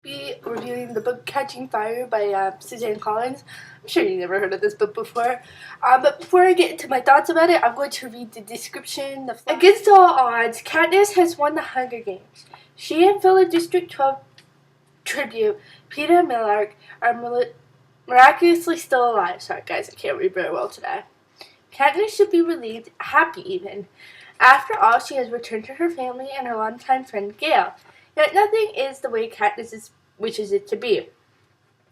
be reviewing the book Catching Fire by Suzanne Collins. I'm sure you never heard of this book before. But before I get into my thoughts about it, I'm going to read the description. Against all odds, Katniss has won the Hunger Games. She and fellow District 12 tribute Peeta Mellark are miraculously still alive. Sorry guys, I can't read very well today. Katniss should be relieved, happy even. After all, she has returned to her family and her longtime friend Gale. Yet nothing is the way Katniss wishes it to be.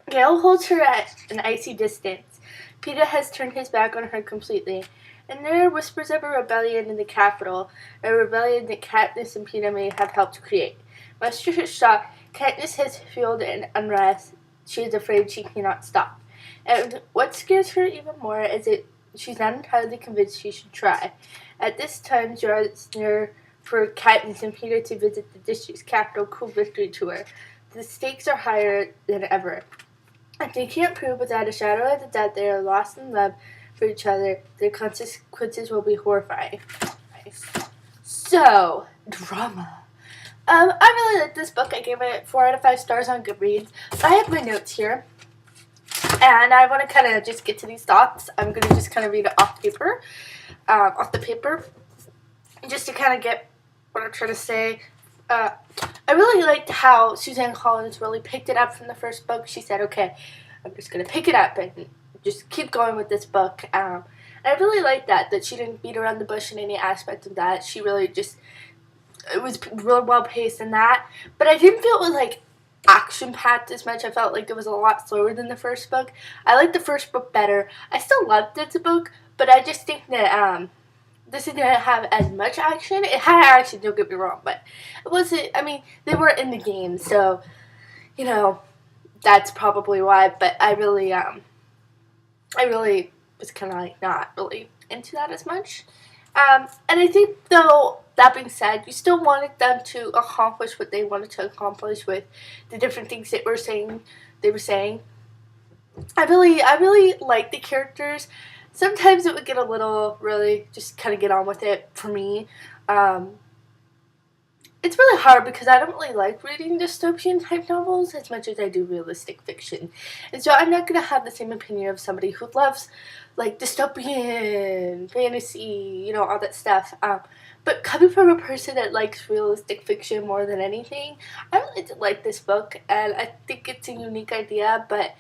Gale holds her at an icy distance. Peeta has turned his back on her completely. And there are whispers of a rebellion in the capital, a rebellion that Katniss and Peeta may have helped create. Much to her shock, Katniss has fueled an unrest she is afraid she cannot stop. And what scares her even more is that she's not entirely convinced she should try. At this time, draws near for Katniss and Peeta to visit the district's capital Cool Victory Tour. The stakes are higher than ever. If they can't prove without a shadow of a doubt they are lost in love for each other, their consequences will be horrifying. Nice. So, drama. I really liked this book. I gave it 4 out of 5 stars on Goodreads. I have my notes here. And I want to kind of just get to these thoughts. I'm going to just kind of read it off the paper, just to kind of get what I'm trying to say. I really liked how Suzanne Collins really picked it up from the first book. She said, okay, I'm just going to pick it up and just keep going with this book. And I really liked that she didn't beat around the bush in any aspect of that. She really just, it was really well paced in that. But I didn't feel it was like action-packed as much. I felt like it was a lot slower than the first book. I liked the first book better. I still loved this book, but I just think that this didn't have as much action. It had action, don't get me wrong, but it wasn't, I mean, they were in the game, so, you know, that's probably why, but I really was kind of like not really into that as much. And I think, though, that being said, you still wanted them to accomplish what they wanted to accomplish with the different things they were saying. I really liked the characters. Sometimes it would get a little, really, just kind of get on with it for me. It's really hard because I don't really like reading dystopian type novels as much as I do realistic fiction. And so I'm not going to have the same opinion of somebody who loves like dystopian, fantasy, you know, all that stuff. But coming from a person that likes realistic fiction more than anything, I really did like this book, and I think it's a unique idea, but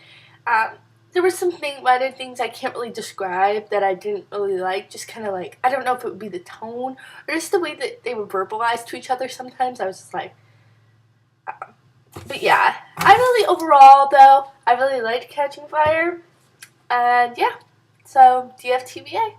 there were some minor things I can't really describe that I didn't really like. Just kind of like, I don't know if it would be the tone or just the way that they were verbalized to each other sometimes. I was just like, but yeah. Overall though, I really liked Catching Fire. And yeah, so DFTBA.